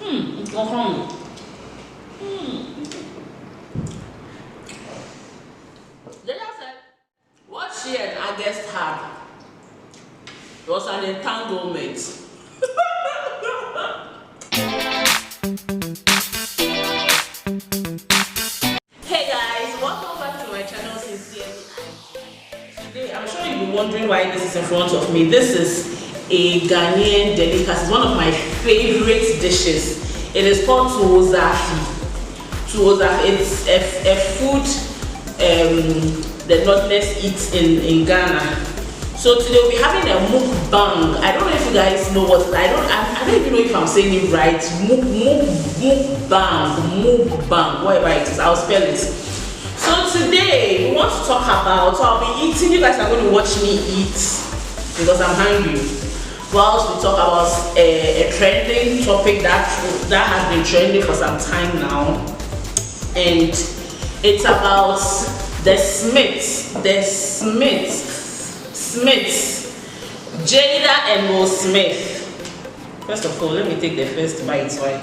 Jada said what she and August had was an entanglement. Hey guys, welcome back to my channel sincerely. Today I'm sure you'll be wondering why this is in front of me. This is a Ghanaian delicacy, one of my favorite dishes. It is called tuozafi. It's a food the Northerners eat in Ghana. So today we'll be having a mukbang. I don't know if you guys know what I don't even know if I'm saying it right. Mukbang, whatever it is, I'll spell it. So today we want to talk about, so I'll be eating, you guys are going to watch me eat because I'm hungry. Whilst we talk about a trending topic that has been trending for some time now, and it's about the Smiths, Jada and Will Smith. First of all, let me take the first bite. Right?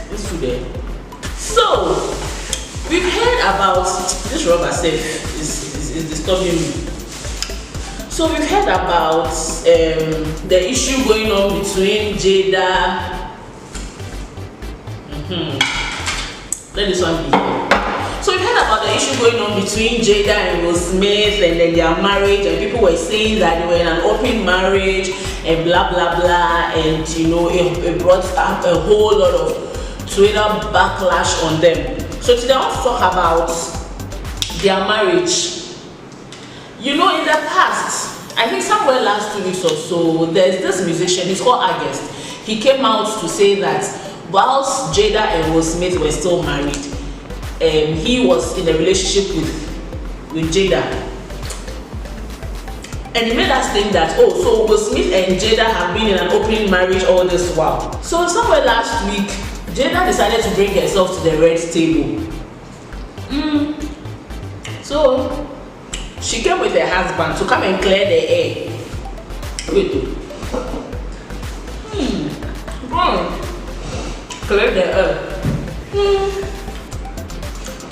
This food there. So we've heard about this rubber safe is disturbing me. So we've heard about the issue going on between Jada. Let this one be. So we've heard about the issue going on between Jada and Will Smith and then their marriage, and people were saying that they were in an open marriage and blah blah blah, and you know it brought up a whole lot of Twitter backlash on them. So today I want to talk about their marriage. You know, in the past, I think somewhere last 2 weeks or so, there's this musician, he's called August. He came out to say that whilst Jada and Will Smith were still married, he was in a relationship with Jada. And he made us think that, oh, so Will Smith and Jada have been in an open marriage all this while. So somewhere last week, Jada decided to bring herself to the red table. So she came with her husband to come and clear the air. Wait. Clear the air.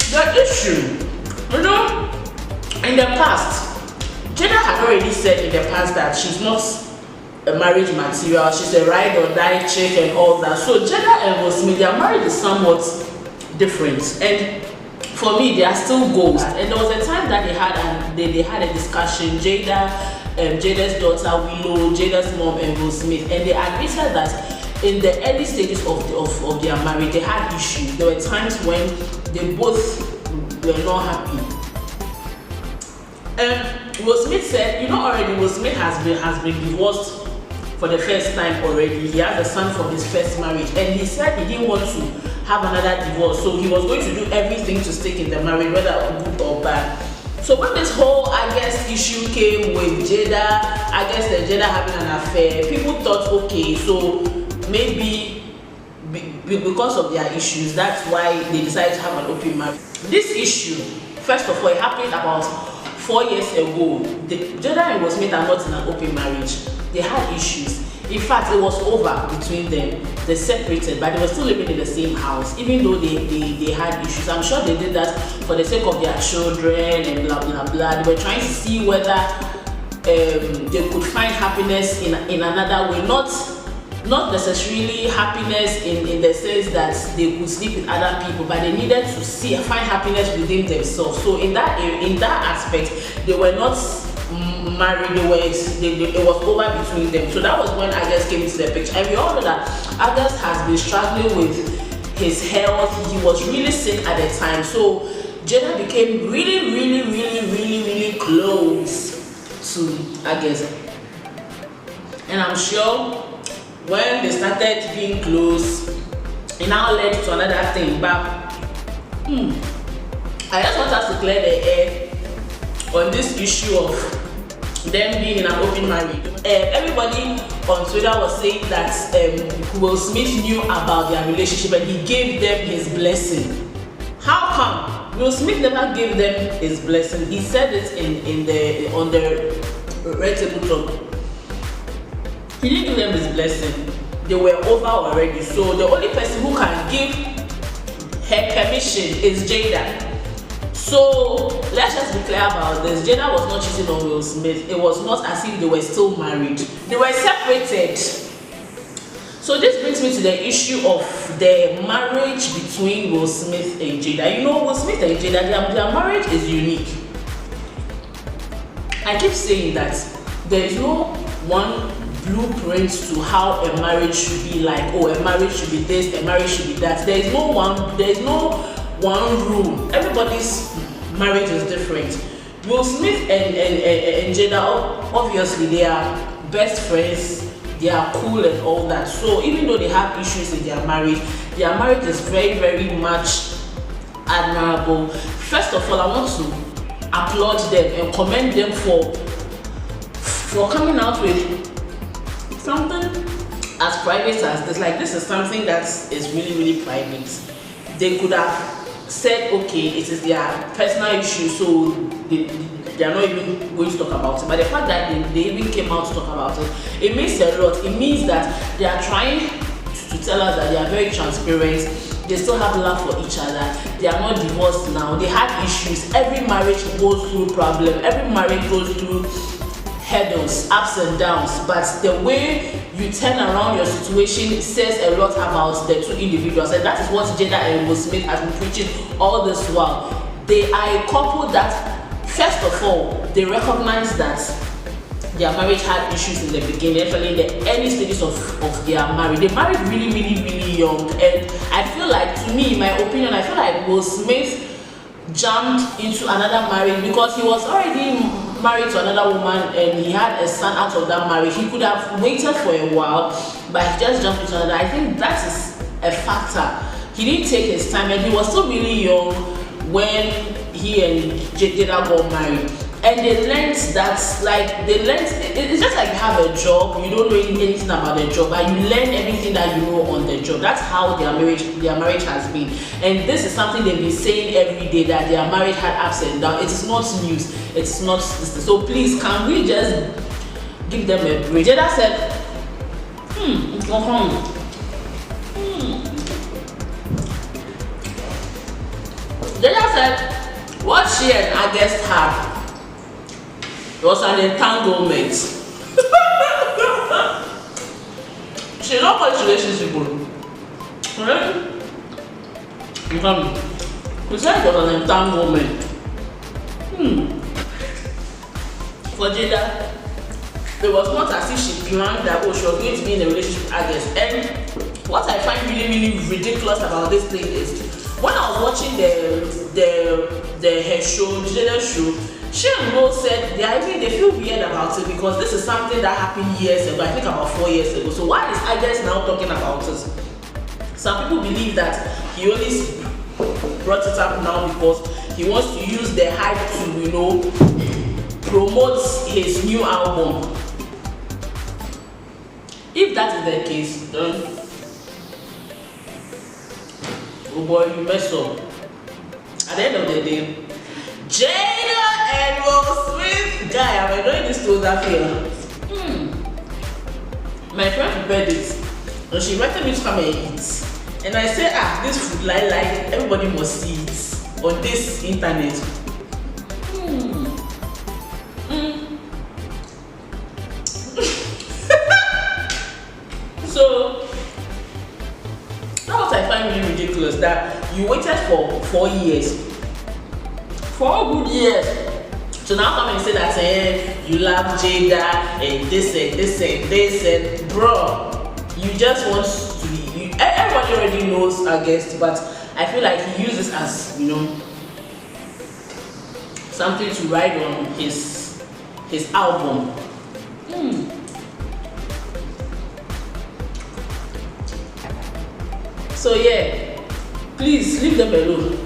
The issue, you know, in the past, Jada had already said in the past that she's not a marriage material, she's a ride or die chick and all that. So Jada and Will Smith, their marriage is somewhat different, and for me, they are still goals. And there was a time that they had a discussion. Jada's daughter Willow, Jada's mom, and Will Smith, and they admitted that in the early stages of their marriage, they had issues. There were times when they both were not happy. Will Smith said, you know, already Will Smith has been divorced for the first time already. He has a son from his first marriage, and he said he didn't want to have another divorce, so he was going to do everything to stick in the marriage, whether good or bad. So when this whole issue came with Jada, and Jada having an affair, people thought, okay, so maybe because of their issues, that's why they decided to have an open marriage. This issue, first of all, it happened about 4 years ago. Jada and Will Smith are not in an open marriage. They had issues. In fact, it was over between them. They separated, but they were still living in the same house, even though they had issues. I'm sure they did that for the sake of their children and blah blah blah. They were trying to see whether they could find happiness in another way, not necessarily happiness in the sense that they could sleep with other people, but they needed to find happiness within themselves. So in that aspect, they were not married, it was over between them. So that was when August came into the picture, and we all know that August has been struggling with his health. He was really sick at the time, so Jada became really close to August, and I'm sure when they started being close, it now led to another thing. But I just want us to clear the air on this issue of them being in an open marriage. Everybody on Twitter was saying that Will Smith knew about their relationship and he gave them his blessing. How come? Will Smith never gave them his blessing. He said it on the Red Table Talk. he didn't give them his blessing. They were over already. So the only person who can give her permission is Jada. So let's just be clear about this. Jada was not cheating on Will Smith. It was not as if they were still married. They were separated. So this brings me to the issue of the marriage between Will Smith and Jada. You know, Will Smith and Jada, their marriage is unique. I keep saying that there is no one blueprint to how a marriage should be like. Oh, a marriage should be this, a marriage should be that. There is no one rule. Everybody's marriage is different. Will Smith and Jada, obviously they are best friends. They are cool and all that. So even though they have issues in their marriage is very, very much admirable. First of all, I want to applaud them and commend them for coming out with something as private as this. Like, this is something that is really, really private. They could have said, okay, it is their personal issue, so they are not even going to talk about it. But the fact that they even came out to talk about it, it means a lot. It means that they are trying to tell us that they are very transparent. They still have love for each other. They are not divorced now. They had issues. Every marriage goes through problems. Every marriage goes through hurdles, ups and downs. But the way you turn around your situation says a lot about the two individuals. And that is what Jada and Will Smith has been preaching all this while. They are a couple that, first of all, they recognize that their marriage had issues in the beginning, actually in the early stages of their marriage. They married really, really, really young. And I feel like, to me, in my opinion, I feel like Will Smith jumped into another marriage because he was already married to another woman and he had a son out of that marriage. He could have waited for a while, but he just jumped into another. I think that is a factor. He didn't take his time, and he was still really young when he and Jada got married. And they learned that, it's just like you have a job, you don't know anything about the job, but you learn everything that you know on the job. That's how their marriage has been. And this is something they've been saying every day, that their marriage had ups and downs. It is not news. It is not this. So please, can we just give them a break? Jada said, Jada said what she and August had was an entanglement. She's not much relationship. Right? She said it was an entanglement. For Jada, it was not as if she planned that, oh, she was going to be in a relationship with August. And what I find really, really ridiculous about this thing is, when I was watching her show, Jada's show, she and Mo said they feel weird about it because this is something that happened years ago, I think about 4 years ago. So why is August now talking about it? Some people believe that he only brought it up now because he wants to use the hype to, promote his new album. If that is the case, then oh boy, you mess up. At the end of the day, Jada and Will Smith, guy, I'm enjoying this toaster here. My friend prepared it, and she invited me to come and eat. And I said, this food, like everybody must see it on this internet. So that's what I find really ridiculous, that you waited for 4 years. 4 good years to now come and say that you love Jada and this and bro, you just want to be. Everybody already knows, I guess, but I feel like he uses as something to ride on his album. So yeah, please leave them alone.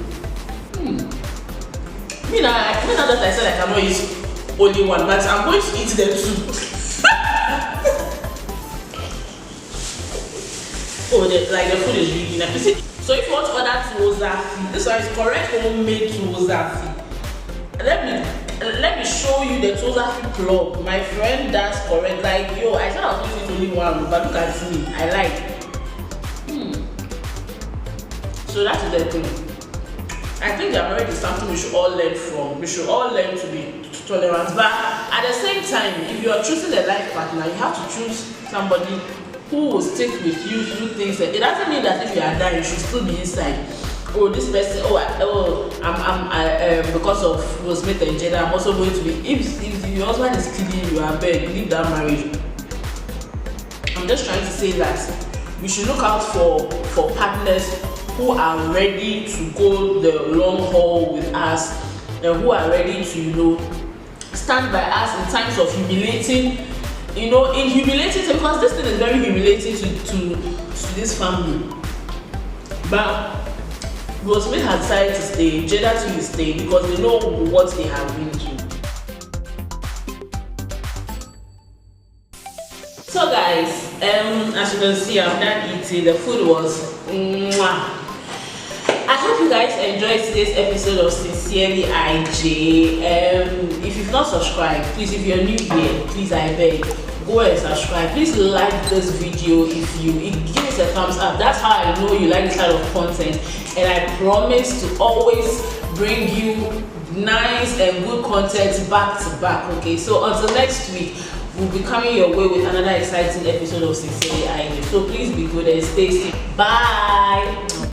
Me now that I said I cannot eat only one, but I'm going to eat them too. The food is really nice. So if you want to order tuwo zafi, this one is correct homemade tuwo zafi. Let me let me show you the Tozafi plug. My friend, that's correct. Like, yo, I said I was going to only one, but look at me. I like. So that is the thing. I think the marriage is something we should all learn from. We should all learn to be tolerant. But at the same time, if you are choosing a life partner, you have to choose somebody who will stick with you through things. It doesn't mean that if you are dying, you should still be inside. Oh, this person. Because of Will Smith and Jada, I'm also going to be. If your husband is killing you, I beg, leave that marriage. I'm just trying to say that we should look out for partners who are ready to go the long haul with us, and who are ready to, stand by us in times of humiliating, in humiliating, because this thing is very humiliating to this family. But Will Smith has decided to stay, Jada too is staying, because they know what they have been through. So guys, as you can see, I'm done eating. The food was mwah. I hope you guys enjoyed today's episode of Sincerely IJ. If you've not subscribed, please, if you're new here, please, I beg, go and subscribe. Please like this video. If you give us a thumbs up, that's how I know you like this kind of content, and I promise to always bring you nice and good content back to back. Okay, so until next week, we'll be coming your way with another exciting episode of Sincerely IJ. So please be good and stay safe. Bye.